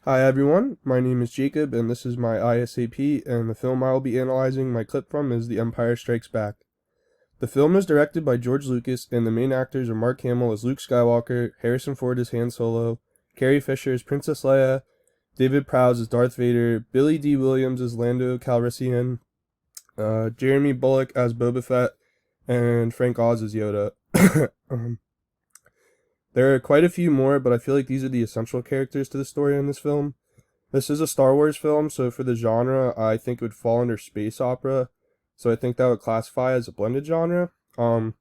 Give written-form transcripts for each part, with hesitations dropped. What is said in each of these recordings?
Hi everyone, my name is Jacob and this is my ISAP, and the film I will be analyzing my clip from is The Empire Strikes Back. The film is directed by George Lucas and the main actors are Mark Hamill as Luke Skywalker, Harrison Ford as Han Solo, Carrie Fisher as Princess Leia, David Prowse as Darth Vader, Billy D. Williams as Lando Calrissian, Jeremy Bulloch as Boba Fett, and Frank Oz as Yoda. um, there are quite a few more, but I feel like these are the essential characters to the story in this film. This is a Star Wars film, so for the genre, I think it would fall under space opera. So I think that would classify as a blended genre. It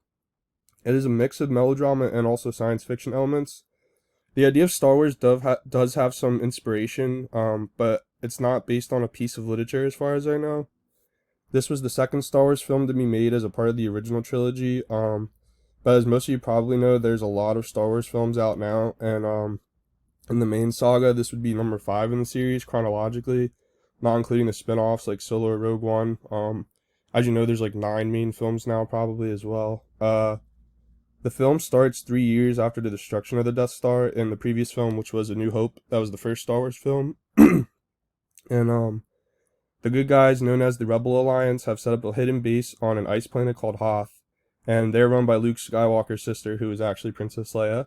is a mix of melodrama and also science fiction elements. The idea of Star Wars does have some inspiration, but it's not based on a piece of literature as far as I know. This was the second Star Wars film to be made as a part of the original trilogy. But as most of you probably know, there's a lot of Star Wars films out now, and in the main saga, this would be number 5 in the series chronologically, not including the spin-offs like Solo or Rogue One. As you know, there's like 9 main films now probably as well. The film starts 3 years after the destruction of the Death Star in the previous film, which was A New Hope. That was the first Star Wars film. And the good guys, known as the Rebel Alliance, have set up a hidden base on an ice planet called Hoth, and they're run by Luke Skywalker's sister, who is actually Princess Leia.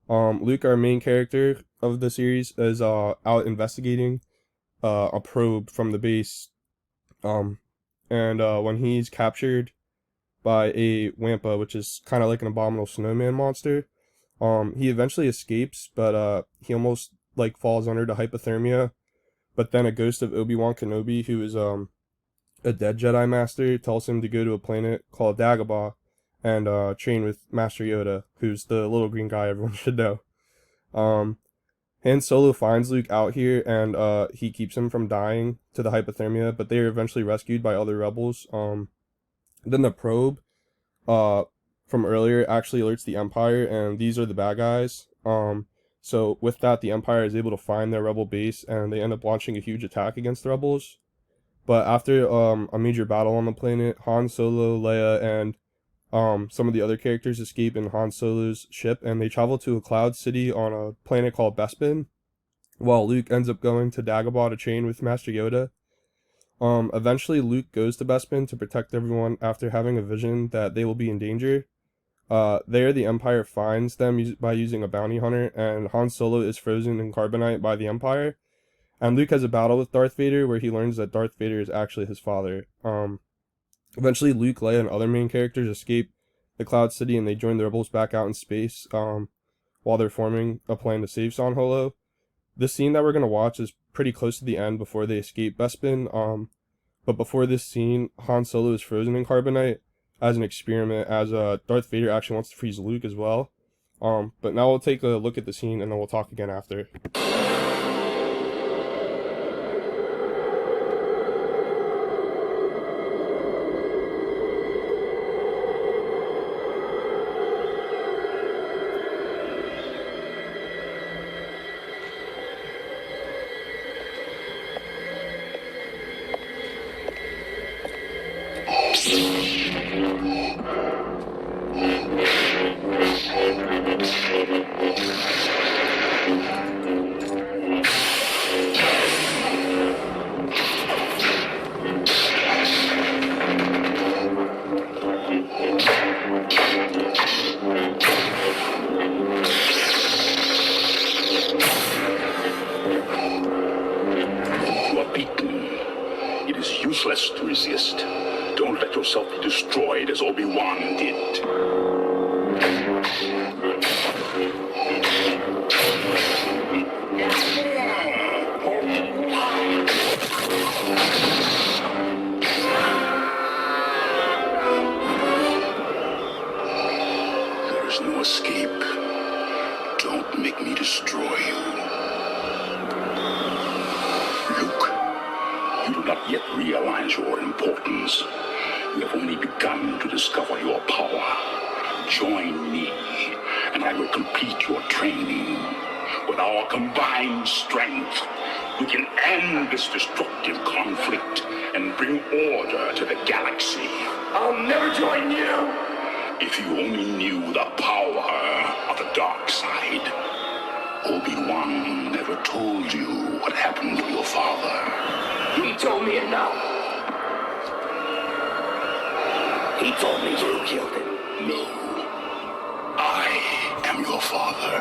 Luke, our main character of the series, is out investigating a probe from the base. And when he's captured by a Wampa, which is kind of like an abominable snowman monster, he eventually escapes, but he almost like falls under to hypothermia. But then a ghost of Obi-Wan Kenobi, who is a dead Jedi Master, tells him to go to a planet called Dagobah and train with Master Yoda, who's the little green guy everyone should know. Han Solo finds Luke out here, and he keeps him from dying to the hypothermia, but they are eventually rescued by other rebels. Then the probe from earlier actually alerts the Empire, and these are the bad guys. So with that, the Empire is able to find their rebel base, and they end up launching a huge attack against the rebels. But after a major battle on the planet, Han Solo, Leia, and some of the other characters escape in Han Solo's ship, and they travel to a cloud city on a planet called Bespin, while Luke ends up going to Dagobah to train with Master Yoda. Eventually Luke goes to Bespin to protect everyone after having a vision that they will be in danger. There the Empire finds them by using a bounty hunter, and Han Solo is frozen in carbonite by the Empire. And Luke has a battle with Darth Vader where he learns that Darth Vader is actually his father. Eventually, Luke, Leia, and other main characters escape the Cloud City, and they join the rebels back out in space while they're forming a plan to save San Holo. This scene that we're going to watch is pretty close to the end before they escape Bespin. But before this scene, Han Solo is frozen in carbonite as an experiment, as Darth Vader actually wants to freeze Luke as well. But now we'll take a look at the scene, and then we'll talk again after. Useless to resist. Don't let yourself be destroyed as Obi-Wan did. There is no escape. Don't make me destroy you. Luke, you do not yet realize your importance. You have only begun to discover your power. Join me, and I will complete your training. With our combined strength, we can end this destructive conflict and bring order to the galaxy. I'll never join you! If you only knew the power of the dark side. Obi-Wan never told you what happened to your father. He told me enough. He told me you killed him. No. I am your father.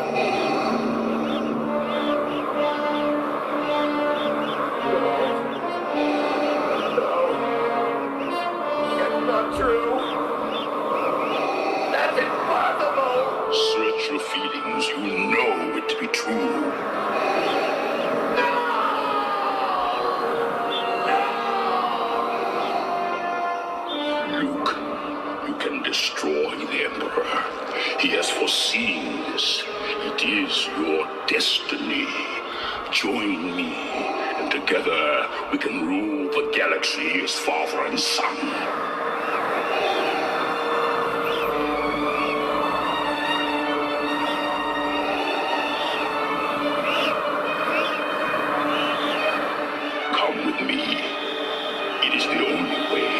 That's not true. That's impossible. Search your feelings. You know it to be true. Luke, you can destroy the Emperor. He has foreseen this. It is your destiny. Join me, and together we can rule the galaxy as father and son. Come with me. It is the only way.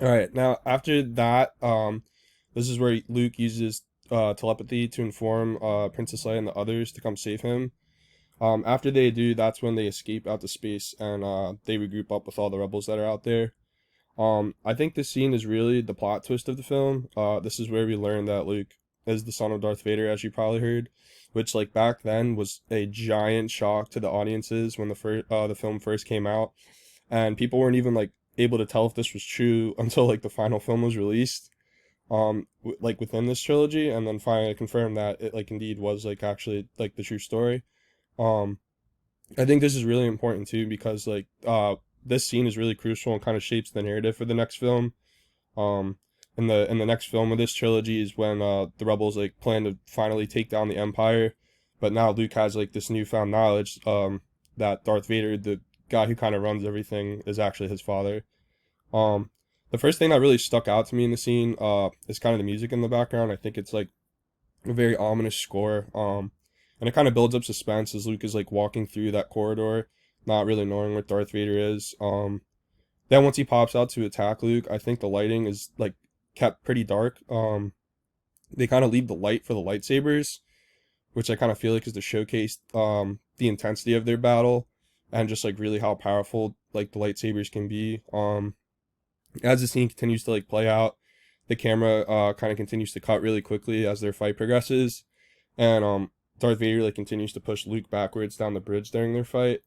Alright, now after that, this is where Luke uses telepathy to inform Princess Leia and the others to come save him. After they do, that's when they escape out to space and they regroup up with all the rebels that are out there. I think this scene is really the plot twist of the film. This is where we learn that Luke is the son of Darth Vader, as you probably heard, which like back then was a giant shock to the audiences when the film first came out, and people weren't even like able to tell if this was true until like the final film was released, like within this trilogy, and then finally confirmed that it like indeed was like actually like the true story. Um, I think this is really important too because like this scene is really crucial and kind of shapes the narrative for the next film. Um, in the next film of this trilogy is when the rebels like plan to finally take down the Empire, but now Luke has like this newfound knowledge that Darth Vader, the guy who kind of runs everything, is actually his father. Um, the first thing that really stuck out to me in the scene is kind of the music in the background. I think it's like a very ominous score. And it kind of builds up suspense as Luke is like walking through that corridor, not really knowing what Darth Vader is. Then once he pops out to attack Luke, I think the lighting is like kept pretty dark. They kind of leave the light for the lightsabers, which I kind of feel like is to showcase the intensity of their battle and just like really how powerful like the lightsabers can be. As the scene continues to like play out, the camera kind of continues to cut really quickly as their fight progresses, and Darth Vader like continues to push Luke backwards down the bridge during their fight.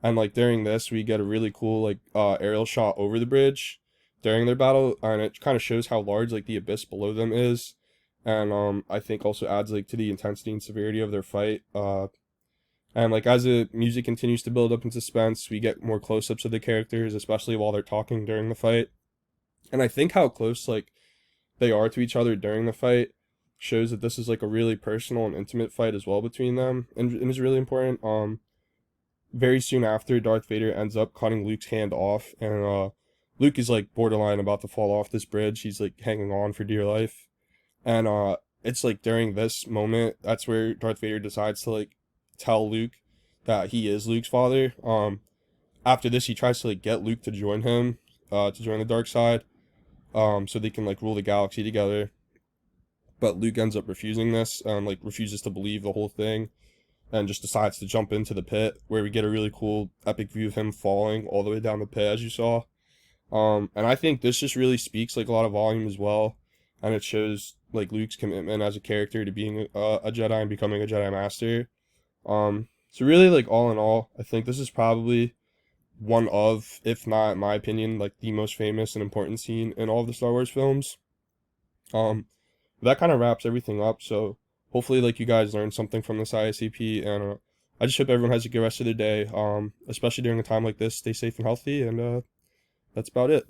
And like during this, we get a really cool like aerial shot over the bridge during their battle, and it kind of shows how large like the abyss below them is, and I think also adds like to the intensity and severity of their fight. And like as the music continues to build up in suspense, we get more close-ups of the characters, especially while they're talking during the fight. And I think how close like they are to each other during the fight shows that this is like a really personal and intimate fight as well between them, and is really important. Very soon after, Darth Vader ends up cutting Luke's hand off, and Luke is like borderline about to fall off this bridge. He's like hanging on for dear life, and it's like during this moment that's where Darth Vader decides to like tell Luke that he is Luke's father. After this, he tries to like get Luke to join him, to join the dark side, so they can like rule the galaxy together. But Luke ends up refusing this, like refuses to believe the whole thing, and just decides to jump into the pit, where we get a really cool epic view of him falling all the way down the pit, as you saw. And I think this just really speaks like a lot of volume as well, and it shows like Luke's commitment as a character to being a Jedi and becoming a Jedi Master. So really, like all in all, I think this is probably one of, if not in my opinion, like the most famous and important scene in all of the Star Wars films. That kind of wraps everything up. So hopefully, like you guys learned something from this ISAP, and I just hope everyone has a good rest of their day. Especially during a time like this, stay safe and healthy, and that's about it.